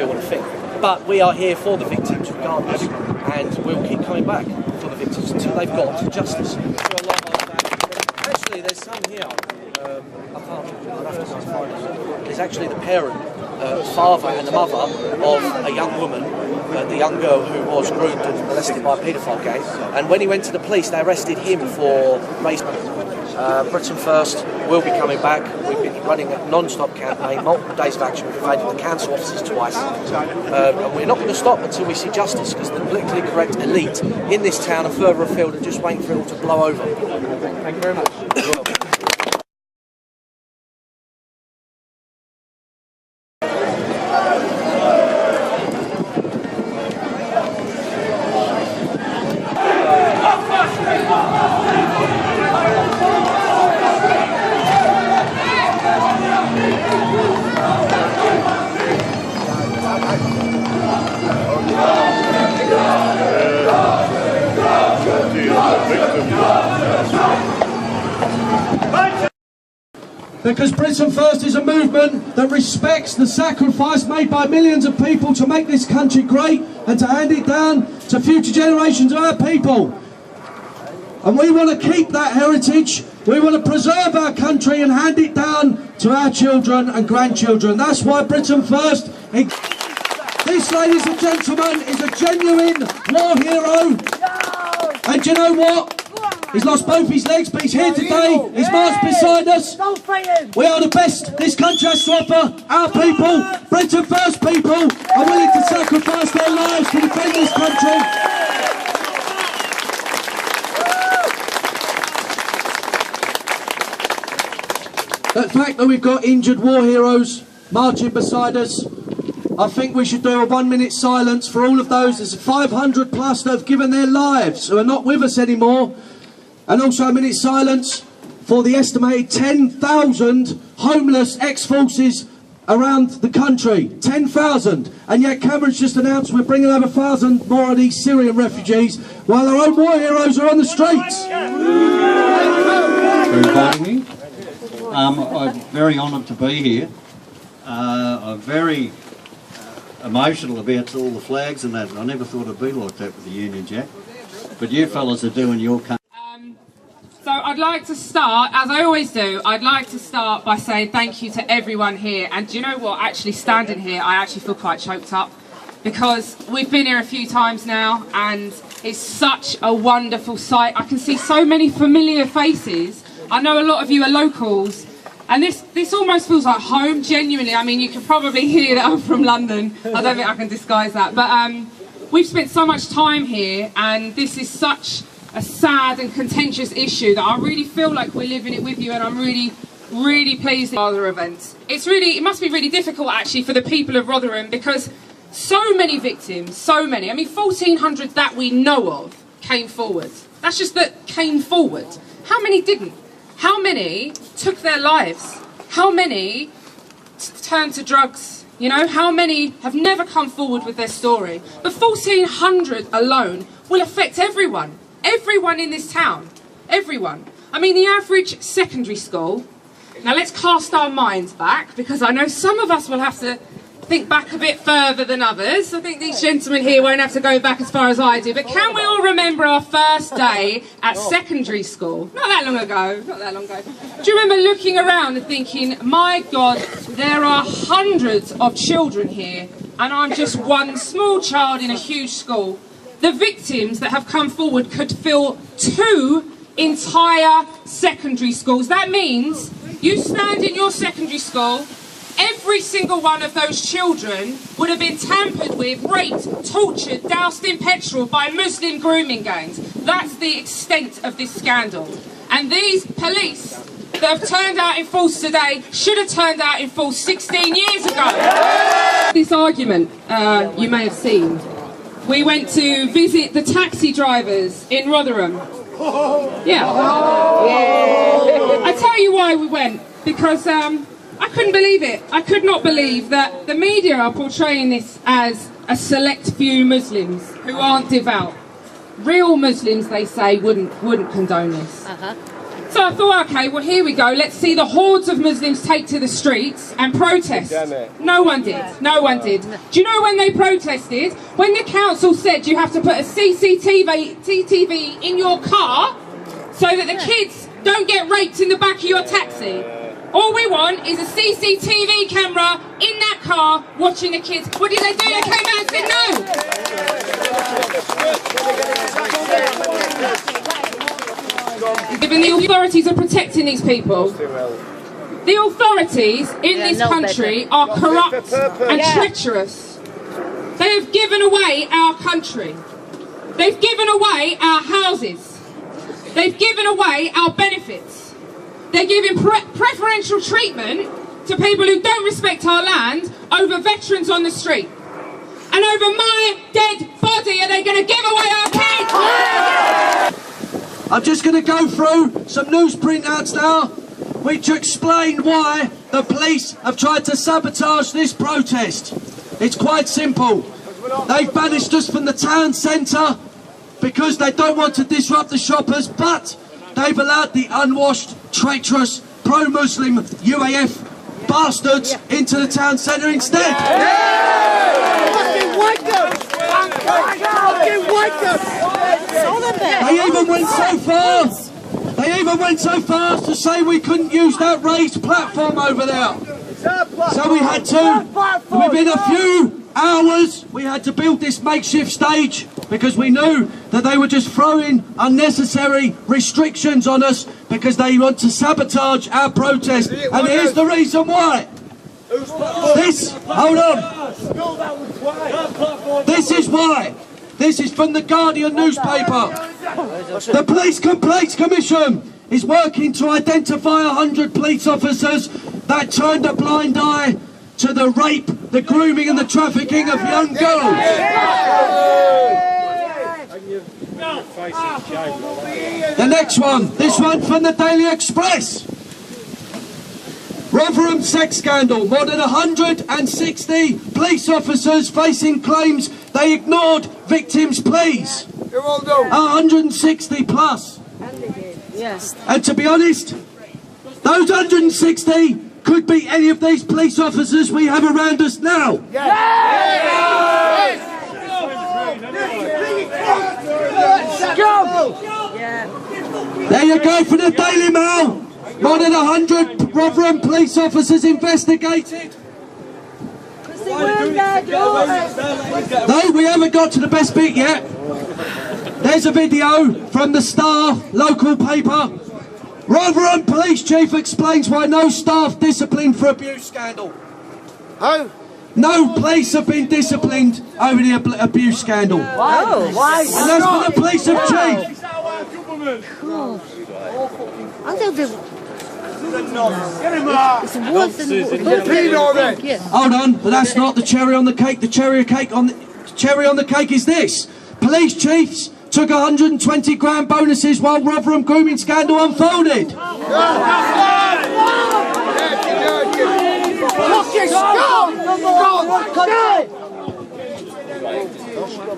want to think. But we are here for the victims regardless, and we'll keep coming back for the victims until they've got justice. Actually, there's some here. There's actually the parent, father and the mother of a young woman, the young girl who was groomed and molested by a paedophile gang. And when he went to the police, they arrested him for race. Britain First will be coming back. We've been running a non-stop campaign, multiple days of action. We've invaded the council offices twice. And we're not going to stop until we see justice, because the politically correct elite in this town and further afield are just waiting for it all to blow over. Thank you very much. You're welcome. Because Britain First is a movement that respects the sacrifice made by millions of people to make this country great and to hand it down to future generations of our people. And we want to keep that heritage, we want to preserve our country and hand it down to our children and grandchildren. That's why Britain First. This, ladies and gentlemen, is a genuine war hero. And do you know what? He's lost both his legs, but he's here today. He's marched beside us. We are the best this country has to offer. Our people, Britain First people, are willing to sacrifice their lives to defend this country. The fact that we've got injured war heroes marching beside us, I think we should do a 1 minute silence for all of those. There's 500 plus that have given their lives, who are not with us anymore. And also a minute silence for the estimated 10,000 homeless ex-forces around the country. 10,000. And yet Cameron's just announced we're bringing over 1,000 more of these Syrian refugees, while our own war heroes are on the streets. For inviting me. I'm very honoured to be here. I'm very emotional about all the flags and that. I never thought it'd be like that with the Union Jack. But you fellas are doing your country. So I'd like to start, as I always do, I'd like to start by saying thank you to everyone here. And do you know what? Actually standing here, I actually feel quite choked up, because we've been here a few times now and it's such a wonderful sight. I can see so many familiar faces. I know a lot of you are locals, and this almost feels like home, genuinely. I mean, you can probably hear that I'm from London. I don't think I can disguise that. But we've spent so much time here, and this is such a sad and contentious issue that I really feel like we're living it with you, and I'm really, really pleased with other events. It must be really difficult actually for the people of Rotherham, because so many victims, so many, I mean 1,400 that we know of came forward. That's just that came forward. How many didn't? How many took their lives? How many turned to drugs? You know, how many have never come forward with their story? But 1,400 alone will affect everyone. Everyone in this town, everyone. I mean, the average secondary school, now let's cast our minds back, because I know some of us will have to think back a bit further than others. I think these gentlemen here won't have to go back as far as I do, but can we all remember our first day at secondary school? Not that long ago, not that long ago. Do you remember looking around and thinking, my God, there are hundreds of children here, and I'm just one small child in a huge school? The victims that have come forward could fill 2 entire secondary schools. That means you stand in your secondary school, every single one of those children would have been tampered with, raped, tortured, doused in petrol by Muslim grooming gangs. That's the extent of this scandal. And these police that have turned out in force today should have turned out in force 16 years ago. This argument, you may have seen. We went to visit the taxi drivers in Rotherham. Yeah. I tell you why we went. Because I couldn't believe it. I could not believe that the media are portraying this as a select few Muslims who aren't devout. Real Muslims, they say, wouldn't condone this. So So I thought, okay, well, here we go. Let's see the hordes of Muslims take to the streets and protest. No one did. No one did. Do you know when they protested? When the council said you have to put a CCTV in your car so that the kids don't get raped in the back of your taxi. All we want is a CCTV camera in that car watching the kids. What did they do? They came out and said no. Even the authorities are protecting these people. The authorities in this country are corrupt and treacherous. They have given away our country. They've given away our houses. They've given away our benefits. They're giving preferential treatment to people who don't respect our land over veterans on the street. And over my dead body are they going to give away our kids? I'm just going to go through some news printouts now which explain why the police have tried to sabotage this protest. It's quite simple. They've banished us from the town centre because they don't want to disrupt the shoppers, but they've allowed the unwashed, traitorous, pro-Muslim UAF bastards into the town centre instead. They even went so far to say we couldn't use that raised platform over there. So we had to, within a few hours, we had to build this makeshift stage because we knew that they were just throwing unnecessary restrictions on us because they want to sabotage our protest. And here's the reason why. Hold on. This is why. This is from the Guardian newspaper. The Police Complaints Commission is working to identify 100 police officers that turned a blind eye to the rape, the grooming and the trafficking of young girls. The next one, this one from the Daily Express. Rotherham sex scandal, more than 160 police officers facing claims they ignored victims' pleas. 160 plus. Yes. And to be honest, those 160 could be any of these police officers we have around us now. There you go for the Daily Mail. More than 100 Rotherham police officers investigated. No, we haven't got to the best bit yet. There's a video from the Star local paper. Rotherham police chief explains why no staff disciplined for abuse scandal. Who? No police have been disciplined over the abuse scandal. Wow. Why? And that's for the police chief. Hold on, but that's not the cherry on the cake. The cherry on the cake is this. Police chiefs took 120 grand bonuses while Rotherham grooming scandal unfolded.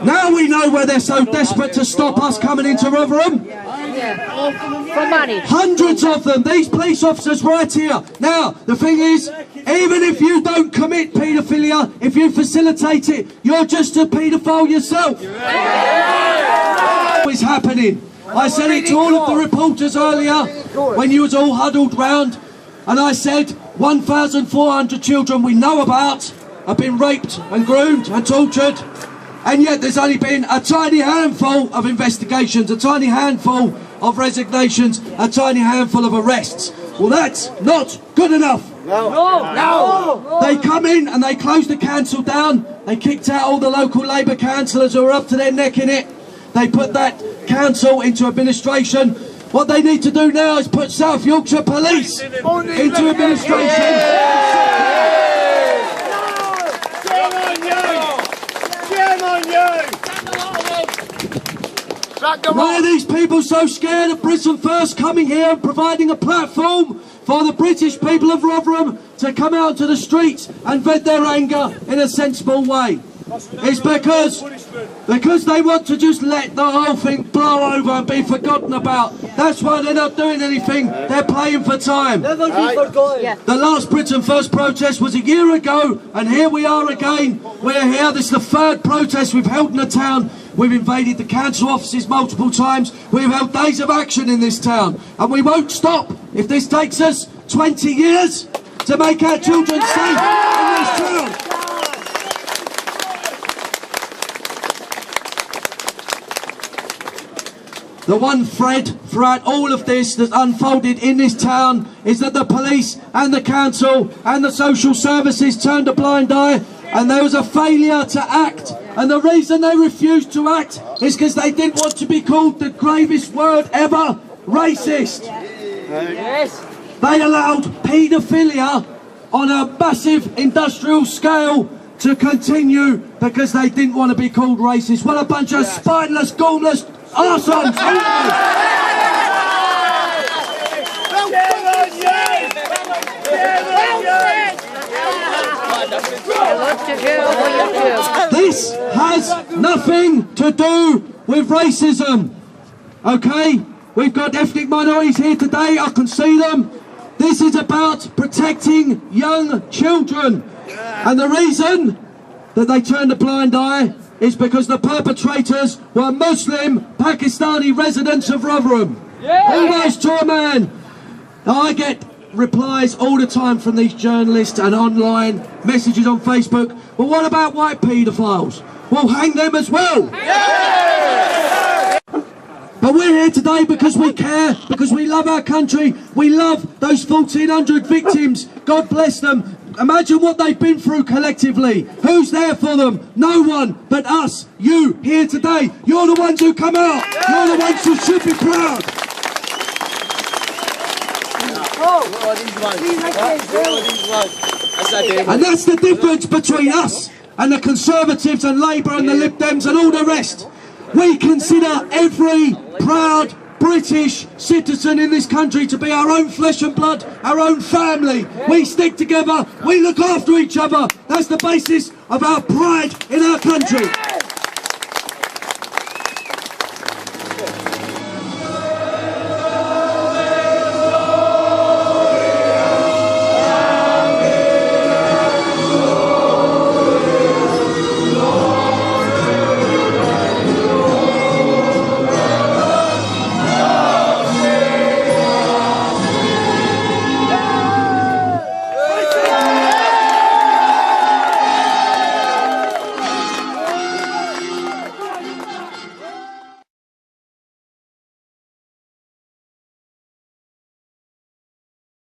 Now we know why they're so desperate to stop us coming into Rotherham. For money. Hundreds of them, these police officers right here. Now, the thing is, even if you don't commit paedophilia, if you facilitate it, you're just a paedophile yourself. It's happening. I said it to all of the reporters earlier when you was all huddled round, and I said 1,400 children we know about have been raped and groomed and tortured, and yet there's only been a tiny handful of investigations, a tiny handful of resignations, a tiny handful of arrests. Well, that's not good enough. No. They come in and they close the council down. They kicked out all the local Labour councillors who are up to their neck in it. They put that council into administration. What they need to do now is put South Yorkshire Police into administration. Why are these people so scared of Britain First coming here and providing a platform for the British people of Rotherham to come out to the streets and vent their anger in a sensible way? It's because they want to just let the whole thing blow over and be forgotten about. That's why they're not doing anything. They're playing for time. Never be forgotten. Yeah. The last Britain First protest was a year ago, and here we are again. We're here. This is the third protest we've held in the town. We've invaded the council offices multiple times. We've held days of action in this town, and we won't stop if this takes us 20 years to make our children safe in this town. The one thread throughout all of this that's unfolded in this town is that the police and the council and the social services turned a blind eye, and there was a failure to act. And the reason they refused to act is because they didn't want to be called the gravest word ever, racist. Yes. They allowed paedophilia on a massive industrial scale to continue because they didn't want to be called racist. What a bunch of spineless, gauntlet arseholes! This has nothing to do with racism, okay? We've got ethnic minorities here today, I can see them. This is about protecting young children. And the reason that they turned a blind eye is because the perpetrators were Muslim Pakistani residents of Rotherham. Almost to a man. Now, I get replies all the time from these journalists and online messages on Facebook. Well, what about white paedophiles? We'll hang them as well. But we're here today because we care, because we love our country. We love those 1,400 victims. God bless them. Imagine what they've been through collectively. Who's there for them? No one but us, you, here today. You're the ones who come out. You're the ones who should be proud. And that's the difference between us and the Conservatives and Labour and the Lib Dems and all the rest. We consider every proud British citizen in this country to be our own flesh and blood, our own family. We stick together, we look after each other. That's the basis of our pride in our country.